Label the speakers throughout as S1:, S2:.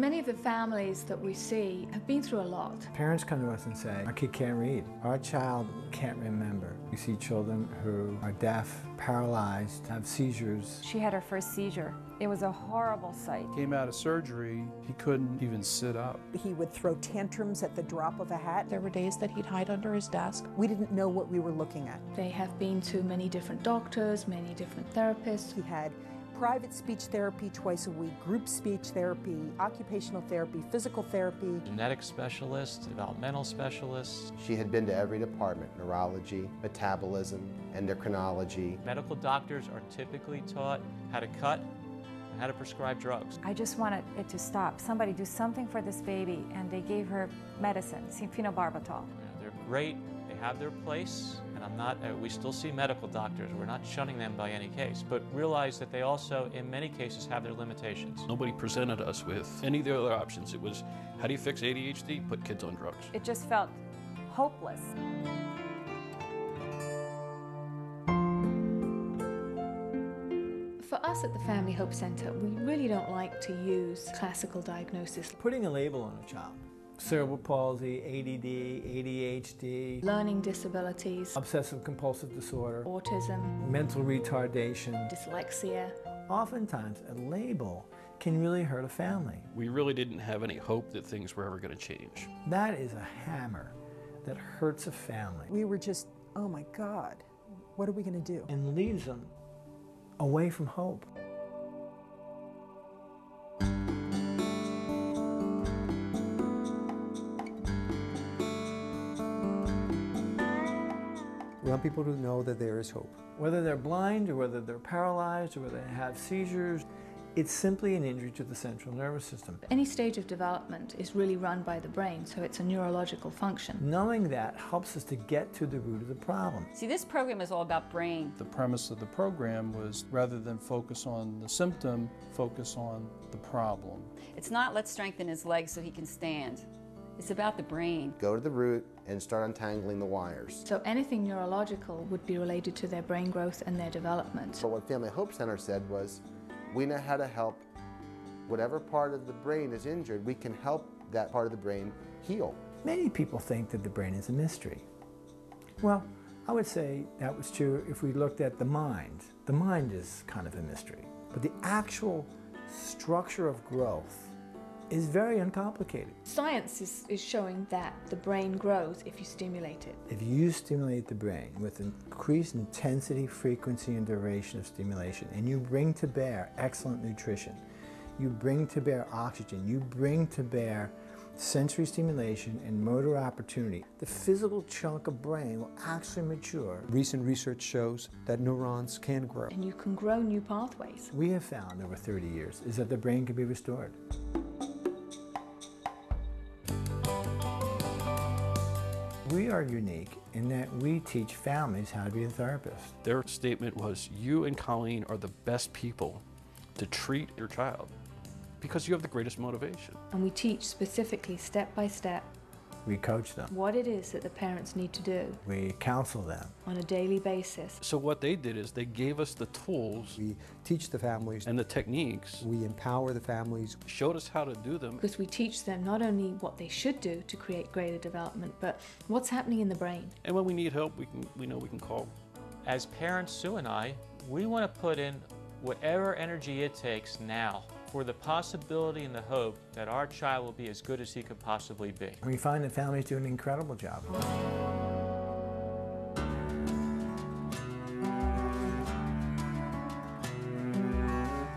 S1: Many of the families that we see have been through a lot.
S2: Parents come to us and say, our kid can't read, our child can't remember. We see children who are deaf, paralyzed, have seizures.
S3: She had her first seizure. It was a horrible sight.
S4: Came out of surgery, he couldn't even sit up.
S5: He would throw tantrums at the drop of a hat.
S6: There were days that he'd hide under his desk.
S5: We didn't know what we were looking at.
S1: They have been to many different doctors, many different therapists.
S5: He had private speech therapy twice a week, group speech therapy, occupational therapy, physical therapy.
S7: Genetic specialists, developmental specialists.
S8: She had been to every department: neurology, metabolism, endocrinology.
S7: Medical doctors are typically taught how to cut and how to prescribe drugs.
S3: I just wanted it to stop. Somebody do something for this baby, and they gave her medicine, phenobarbital.
S7: They're great, they have their place, and we still see medical doctors. We're not shunning them by any case, but realize that they also, in many cases, have their limitations.
S9: Nobody presented us with any of the other options. It was, how do you fix ADHD? Put kids on drugs.
S3: It just felt hopeless.
S1: For us at the Family Hope Center, we really don't like to use classical diagnosis.
S2: Putting a label on a child. Cerebral palsy, ADD, ADHD,
S1: Learning disabilities,
S2: obsessive compulsive disorder,
S1: autism,
S2: mental retardation,
S1: dyslexia.
S2: Oftentimes, a label can really hurt a family.
S9: We really didn't have any hope that things were ever going to change.
S2: That is a hammer that hurts a family.
S5: We were just, oh my God, what are we going to do?
S2: And leaves them away from hope.
S10: We want people to know that there is hope.
S2: Whether they're blind or whether they're paralyzed or whether they have seizures, it's simply an injury to the central nervous system.
S1: Any stage of development is really run by the brain, so it's a neurological function.
S2: Knowing that helps us to get to the root of the problem.
S11: See, this program is all about brain.
S4: The premise of the program was, rather than focus on the symptom, focus on the problem.
S11: It's not let's strengthen his legs so he can stand. It's about the brain.
S8: Go to the root and start untangling the wires.
S1: So anything neurological would be related to their brain growth and their development.
S8: But what Family Hope Center said was, we know how to help whatever part of the brain is injured, we can help that part of the brain heal.
S2: Many people think that the brain is a mystery. Well, I would say that was true if we looked at the mind. The mind is kind of a mystery. But the actual structure of growth is very uncomplicated.
S1: Science is showing that the brain grows if you stimulate it.
S2: If you stimulate the brain with increased intensity, frequency, and duration of stimulation, and you bring to bear excellent nutrition, you bring to bear oxygen, you bring to bear sensory stimulation and motor opportunity, the physical chunk of brain will actually mature.
S10: Recent research shows that neurons can grow.
S1: And you can grow new pathways.
S2: We have found over 30 years is that the brain can be restored. We are unique in that we teach families how to be a therapist.
S9: Their statement was, you and Colleen are the best people to treat your child because you have the greatest motivation.
S1: And we teach specifically, step by step,
S2: We coach them.
S1: what it is that the parents need to do
S2: We counsel them.
S1: on a daily basis.
S9: So what they did is they gave us the tools
S10: We teach the families
S9: and the techniques,
S10: we empower the families.
S9: showed us how to do them.
S1: Because we teach them not only what they should do to create greater development, but what's happening in the brain.
S9: And when we need help, we know we can call.
S7: As parents, Sue and I, we want to put in whatever energy it takes now for the possibility and the hope that our child will be as good as he could possibly be.
S2: We find that families do an incredible job.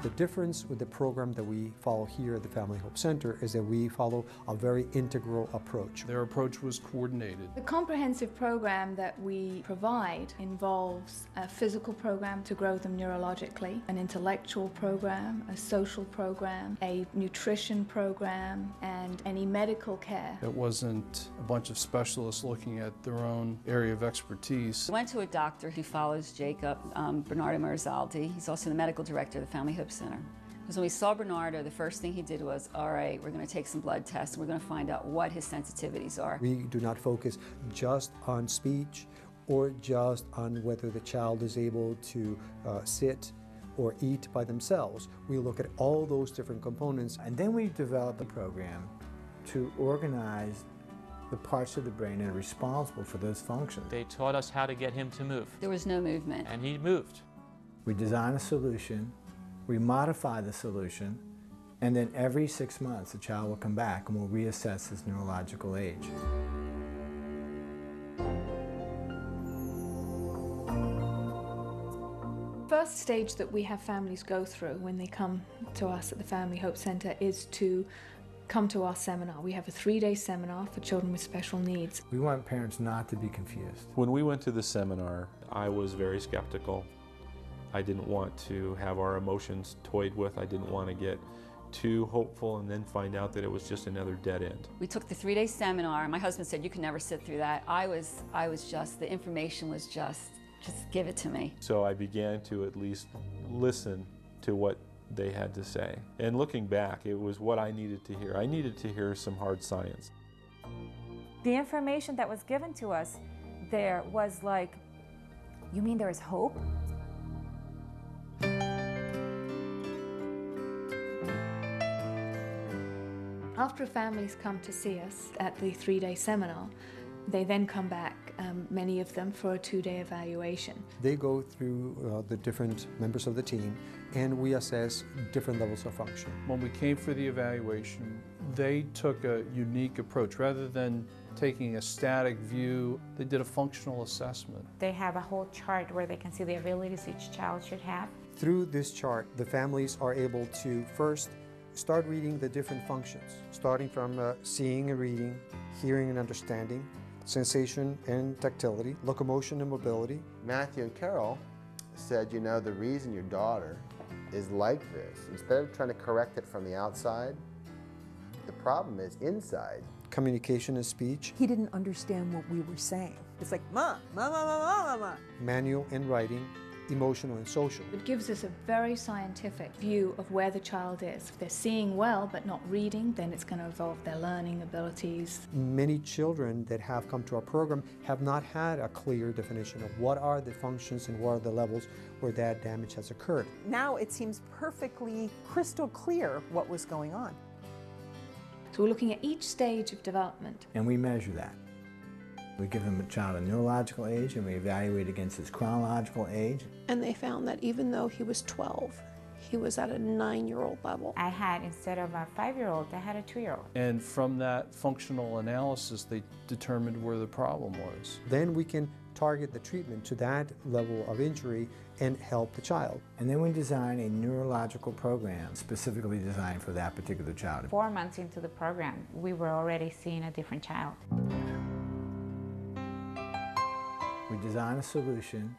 S10: The difference with the program that we follow here at the Family Hope Center is that we follow a very integral approach.
S4: Their approach was coordinated.
S1: The comprehensive program that we provide involves a physical program to grow them neurologically, an intellectual program, a social program, a nutrition program, and any medical care.
S4: It wasn't a bunch of specialists looking at their own area of expertise.
S11: We went to a doctor who follows Jacob, Bernardo Marzaldi. He's also the medical director of the Family Hope Center. Because when we saw Bernardo, the first thing he did was, all right, we're going to take some blood tests and we're going to find out what his sensitivities are.
S10: We do not focus just on speech or just on whether the child is able to sit or eat by themselves. We look at all those different components.
S2: And then we developed a program to organize the parts of the brain that are responsible for those functions.
S7: They taught us how to get him to move.
S11: There was no movement.
S7: And he moved.
S2: We design a solution, we modify the solution, and then every 6 months the child will come back and we'll reassess his neurological age.
S1: First stage that we have families go through when they come to us at the Family Hope Center is to come to our seminar. We have a 3-day seminar for children with special needs.
S2: We want parents not to be confused.
S12: When we went to the seminar, I was very skeptical. I didn't want to have our emotions toyed with. I didn't want to get too hopeful and then find out that it was just another dead end.
S11: We took the 3-day seminar. My husband said, you can never sit through that. I was just, the information was just give it to me.
S12: So I began to at least listen to what they had to say. And looking back, it was what I needed to hear. I needed to hear some hard science.
S3: The information that was given to us there was like, you mean there is hope?
S1: After families come to see us at the 3-day seminar, they then come back, many of them, for a 2-day evaluation.
S10: They go through the different members of the team and we assess different levels of function.
S4: When we came for the evaluation, they took a unique approach. Rather than taking a static view, they did a functional assessment.
S6: They have a whole chart where they can see the abilities each child should have.
S10: Through this chart, the families are able to first start reading the different functions, starting from seeing and reading, hearing and understanding, sensation and tactility, locomotion and mobility.
S8: Matthew and Carol said, you know, the reason your daughter is like this, instead of trying to correct it from the outside, the problem is inside.
S10: Communication and speech.
S5: He didn't understand what we were saying. It's like, ma, ma, ma, ma, ma, ma.
S10: Manual and writing, emotional and social.
S1: It gives us a very scientific view of where the child is. If they're seeing well but not reading, then it's going to involve their learning abilities.
S10: Many children that have come to our program have not had a clear definition of what are the functions and what are the levels where that damage has occurred.
S5: Now it seems perfectly crystal clear what was going on.
S1: So we're looking at each stage of development.
S2: And we measure that. We give a child a neurological age and we evaluate against his chronological age.
S6: And they found that even though he was 12, he was at a 9-year-old level.
S3: I had, instead of a 5-year-old, I had a 2-year-old.
S4: And from that functional analysis, they determined where the problem was.
S10: Then we can target the treatment to that level of injury and help the child.
S2: And then we design a neurological program specifically designed for that particular child.
S3: 4 months into the program, we were already seeing a different child.
S2: We design a solution,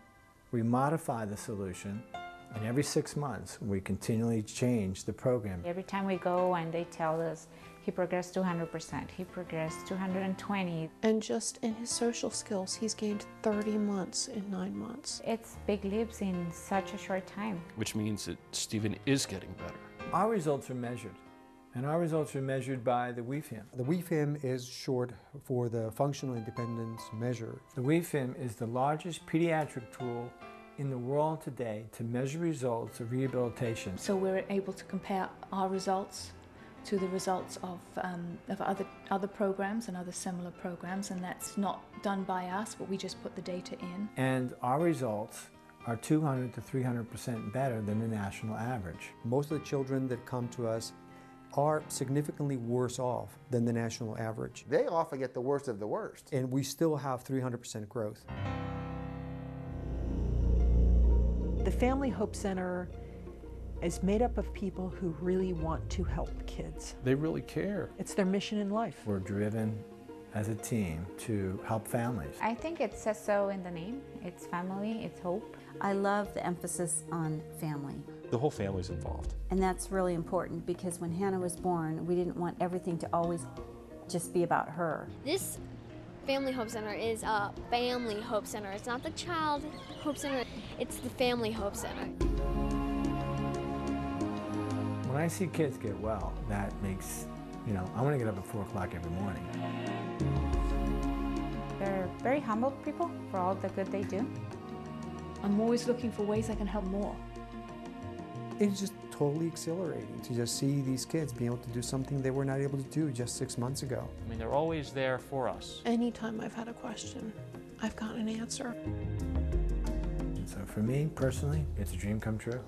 S2: we modify the solution, and every 6 months we continually change the program.
S3: Every time we go and they tell us he progressed 200%, he progressed 220.
S6: And just in his social skills, he's gained 30 months in 9 months.
S3: It's big leaps in such a short time.
S9: Which means that Stephen is getting better.
S2: Our results are measured. And our results are measured by the WIFIM.
S10: The WIFIM is short for the Functional Independence Measure.
S2: The WIFIM is the largest pediatric tool in the world today to measure results of rehabilitation.
S1: So we're able to compare our results to the results of other programs and other similar programs, and that's not done by us, but we just put the data in.
S2: And our results are 200 to 300% better than the national average.
S10: Most of the children that come to us are significantly worse off than the national average.
S8: They often get the worst of the worst.
S10: And we still have 300% growth.
S5: The Family Hope Center is made up of people who really want to help kids.
S4: They really care.
S5: It's their mission in life.
S2: We're driven as a team to help families.
S3: I think it says so in the name. It's family, it's hope.
S13: I love the emphasis on family.
S12: The whole family's involved.
S13: And that's really important because when Hannah was born, we didn't want everything to always just be about her.
S14: This Family Hope Center is a family hope center. It's not the child hope center, it's the Family Hope Center.
S2: When I see kids get well, that makes, I want to get up at 4 o'clock every morning.
S3: They're very humble people for all the good they do.
S1: I'm always looking for ways I can help more.
S10: It's just totally exhilarating to just see these kids being able to do something they were not able to do just 6 months ago.
S7: I mean, they're always there for us.
S6: Anytime I've had a question, I've gotten an answer.
S2: So for me, personally, it's a dream come true.